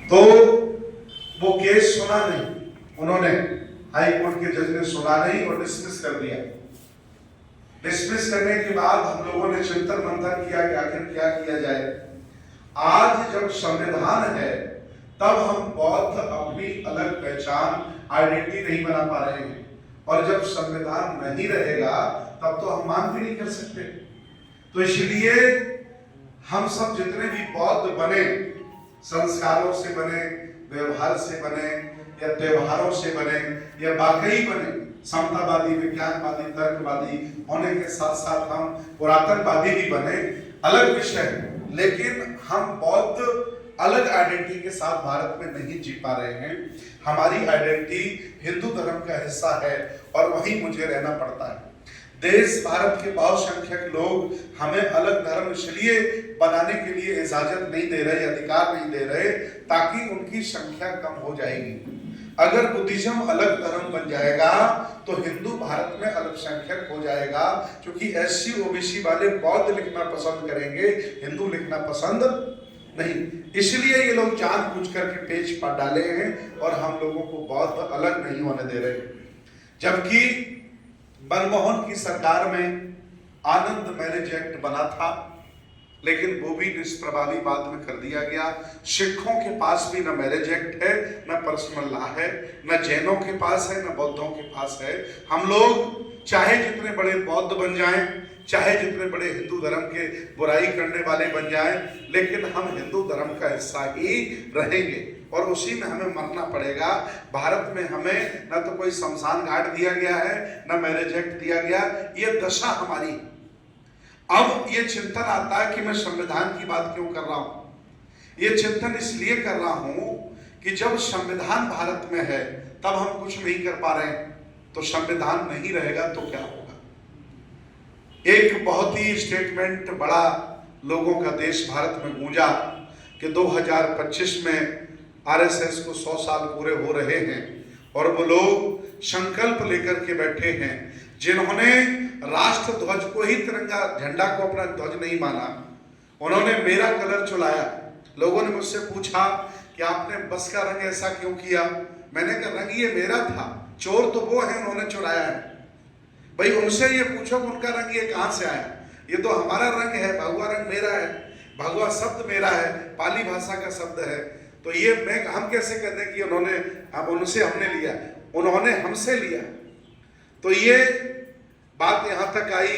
तो वो केस सुना नहीं, उन्होंने हाई कोर्ट के जज ने सुना नहीं और डिसमिस कर दिया। डिसमिस करने के बाद हम लोगों ने चिंतन मंथन किया कि आखिर क्या किया जाए। आज जब संविधान है तब हम बौद्ध अपनी अलग पहचान आइडेंटिटी नहीं बना पा रहे हैं, और जब संविधान नहीं रहेगा तब तो हम मांग भी नहीं कर सकते। तो इसलिए हम सब जितने भी बौद्ध बने, संस्कारों से बने, व्यवहार से बने, या त्योहारों से बने, या वाकई बने, समतावादी, विज्ञानवादी, तर्कवादी होने के साथ साथ हम पुरातनवादी भी बने, अलग विषय है, लेकिन हम बौद्ध अलग आइडेंटिटी के साथ भारत में नहीं जी पा रहे हैं। हमारी आइडेंटिटी हिंदू धर्म का हिस्सा है और वहीं मुझे रहना पड़ता है। देश भारत के बहुसंख्यक लोग हमें अलग धर्म इसलिए बनाने के लिए इजाजत नहीं दे रहे, अधिकार नहीं दे रहे, ताकि उनकी संख्या कम हो जाएगी। अगर बुद्धिज्म अलग धर्म बन जाएगा तो हिंदू भारत में अल्पसंख्यक हो जाएगा, क्योंकि एससी ओबीसी वाले बौद्ध लिखना पसंद करेंगे, हिंदू लिखना पसंद नहीं। इसलिए ये लोग जानबूझ करके पेच पर डाले हैं और हम लोगों को बौद्ध अलग नहीं होने दे रहे। जबकि मनमोहन की सरकार में आनंद मैरिज एक्ट बना था, लेकिन वो भी निष्प्रभावी बाद में कर दिया गया। सिखों के पास भी न मैरिज एक्ट है, न पर्सनल लॉ है, न जैनों के पास है, न बौद्धों के पास है। हम लोग चाहे जितने बड़े बौद्ध बन जाएं, चाहे जितने बड़े हिंदू धर्म के बुराई करने वाले बन जाएं, लेकिन हम हिंदू धर्म का हिस्सा ही रहेंगे और उसी में हमें मरना पड़ेगा। भारत में हमें न तो कोई शमशान घाट दिया गया है, न मैरिज एक्ट दिया गया। ये दशा हमारी। अब ये चिंतन आता है कि मैं संविधान की बात क्यों कर रहा हूं। ये चिंतन इसलिए कर रहा हूं कि जब संविधान भारत में है तब हम कुछ नहीं कर पा रहे हैं, तो संविधान नहीं रहेगा तो क्या होगा। एक बहुत ही स्टेटमेंट बड़ा लोगों का देश भारत में गूंजा कि 2025 में आरएसएस को 100 साल पूरे हो रहे हैं, और वो लोग संकल्प लेकर के बैठे हैं जिन्होंने राष्ट्र ध्वज को ही तिरंगा झंडा को अपना ध्वज नहीं माना, उन्होंने मेरा कलर चुराया। लोगों ने मुझसे पूछा कि आपने बस का रंग ऐसा क्यों किया। मैंने कहा रंग ये मेरा था, चोर तो वो है उन्होंने चुराया है। भाई उनसे ये पूछो उनका रंग ये कहां से आया। ये तो हमारा रंग है, भगवा रंग मेरा है, भगवा शब्द मेरा है, पाली भाषा का शब्द है। तो ये हम कैसे कहते हैं कि उन्होंने, अब उनसे हमने लिया, उन्होंने हमसे लिया। तो ये बात यहां तक आई,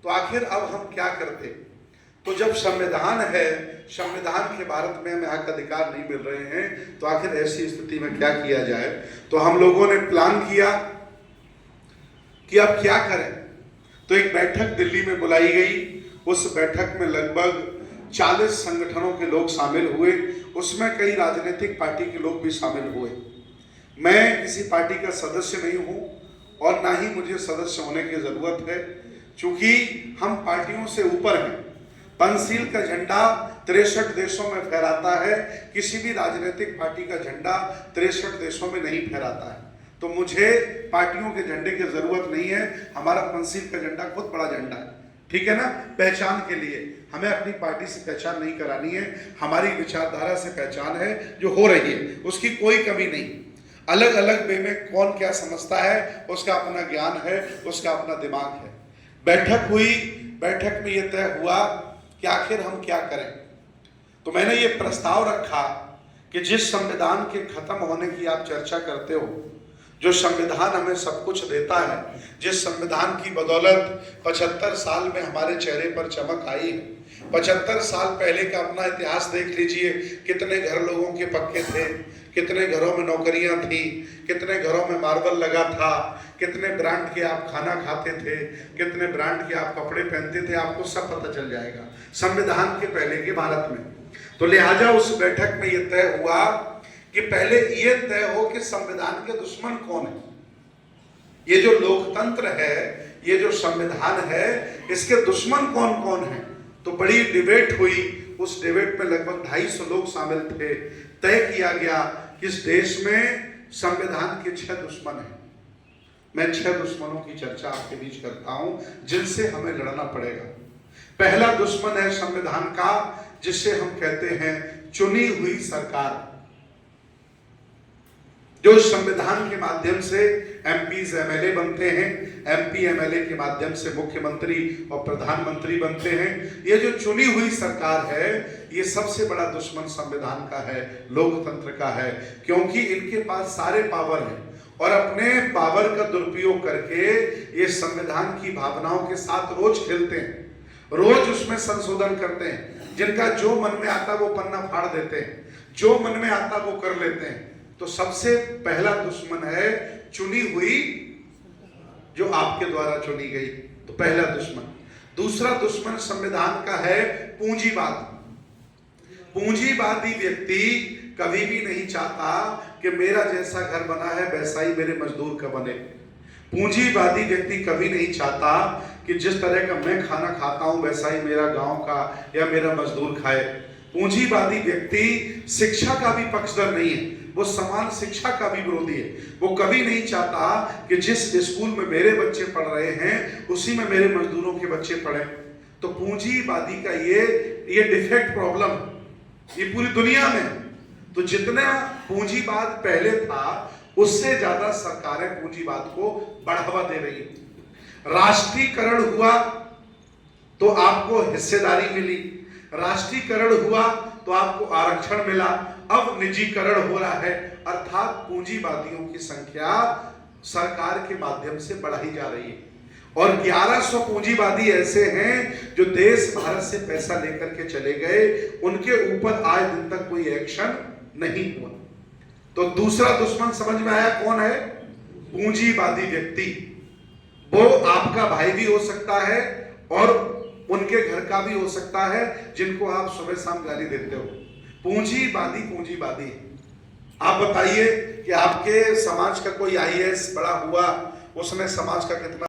तो आखिर अब हम क्या करते। तो जब संविधान है, संविधान के भारत में हमें हक अधिकार नहीं मिल रहे हैं, तो आखिर ऐसी स्थिति में क्या किया जाए। तो हम लोगों ने प्लान किया कि अब क्या करें। तो एक बैठक दिल्ली में बुलाई गई। उस बैठक में लगभग 40 संगठनों के लोग शामिल हुए, उसमें कई राजनीतिक पार्टी के लोग भी शामिल हुए। मैं किसी पार्टी का सदस्य नहीं हूं और ना ही मुझे सदस्य होने की जरूरत है, क्योंकि हम पार्टियों से ऊपर हैं। पंचशील का झंडा 63 देशों में फहराता है, किसी भी राजनीतिक पार्टी का झंडा 63 देशों में नहीं फहराता है। तो मुझे पार्टियों के झंडे की जरूरत नहीं है। हमारा पंचशील का झंडा बहुत बड़ा झंडा है, ठीक है ना। पहचान के लिए हमें अपनी पार्टी से पहचान नहीं करानी है, हमारी विचारधारा से पहचान है जो हो रही है, उसकी कोई कमी नहीं। अलग अलग वे में कौन क्या समझता है, उसका अपना ज्ञान है, उसका अपना दिमाग है। बैठक हुई, बैठक में यह तय हुआ कि आखिर हम क्या करें। तो मैंने ये प्रस्ताव रखा कि जिस संविधान के खत्म होने की आप चर्चा करते हो, जो संविधान हमें सब कुछ देता है, जिस संविधान की बदौलत 75 साल में हमारे चेहरे पर चमक आई। 75 साल पहले का अपना इतिहास देख लीजिए, कितने घर लोगों के पक्के थे, कितने घरों में नौकरियां थी, कितने घरों में मार्बल लगा था, कितने ब्रांड के आप खाना खाते थे, कितने ब्रांड के आप कपड़े पहनते थे, आपको सब पता चल जाएगा संविधान के पहले के भारत में। तो लिहाजा उस बैठक में यह तय हुआ कि पहले यह तय हो कि संविधान के दुश्मन कौन है। ये जो लोकतंत्र है, ये जो संविधान है, इसके दुश्मन कौन कौन है। तो बड़ी डिबेट हुई। उस डिबेट में लगभग 250 लोग शामिल थे। तय किया गया कि इस देश में संविधान के 6 दुश्मन हैं। मैं 6 दुश्मनों की चर्चा आपके बीच करता हूं जिनसे हमें लड़ना पड़ेगा। पहला दुश्मन है संविधान का, जिससे हम कहते हैं चुनी हुई सरकार। जो संविधान के माध्यम से एमपीज एमएलए बनते हैं, एमपी एमएलए के माध्यम से मुख्यमंत्री और प्रधानमंत्री बनते हैं। ये जो चुनी हुई सरकार है, ये सबसे बड़ा दुश्मन संविधान का है, लोकतंत्र का है, क्योंकि इनके पास सारे पावर हैं और अपने पावर का दुरुपयोग करके ये संविधान की भावनाओं के साथ रोज खेलते हैं, रोज उसमें संशोधन करते हैं। जिनका जो मन में आता वो पन्ना फाड़ देते हैं, जो मन में आता वो कर लेते हैं। तो सबसे पहला दुश्मन है चुनी हुई, जो आपके द्वारा चुनी गई, तो पहला दुश्मन। दूसरा दुश्मन संविधान का है पूंजीवाद। पूंजीवादी व्यक्ति कभी भी नहीं चाहता कि मेरा जैसा घर बना है वैसा ही मेरे मजदूर का बने। पूंजीवादी व्यक्ति कभी नहीं चाहता कि जिस तरह का मैं खाना खाता हूं वैसा ही मेरा गांव का या मेरा मजदूर खाए। पूंजीवादी व्यक्ति शिक्षा का भी पक्षधर नहीं है, वो समान शिक्षा का भी विरोधी है। वो कभी नहीं चाहता कि जिस स्कूल में मेरे बच्चे पढ़ रहे हैं उसी में मेरे मजदूरों के बच्चे पढ़े। तो पूंजीवादी का ये डिफेक्ट प्रॉब्लम ये पूरी दुनिया में। तो जितना पूंजीवाद पहले था उससे ज्यादा सरकारें पूंजीवाद को बढ़ावा दे रही है। राष्ट्रीयकरण हुआ तो आपको हिस्सेदारी मिली, राष्ट्रीयकरण हुआ तो आपको आरक्षण मिला। अब निजीकरण हो रहा है, अर्थात पूंजीवादियों की संख्या सरकार के माध्यम से बढ़ाई जा रही है। और 1100 पूंजीवादी ऐसे हैं जो देश भारत से पैसा लेकर के चले गए, उनके ऊपर आज दिन तक कोई एक्शन नहीं हुआ। तो दूसरा दुश्मन समझ में आया कौन है? पूंजीवादी व्यक्ति। वो आपका भाई भी हो सकता है और उनके घर का भी हो सकता है, जिनको आप सुबह शाम गाली देते हो। पूंजीवादी। आप बताइए कि आपके समाज का कोई आईएएस बड़ा हुआ, उसने समाज का कितना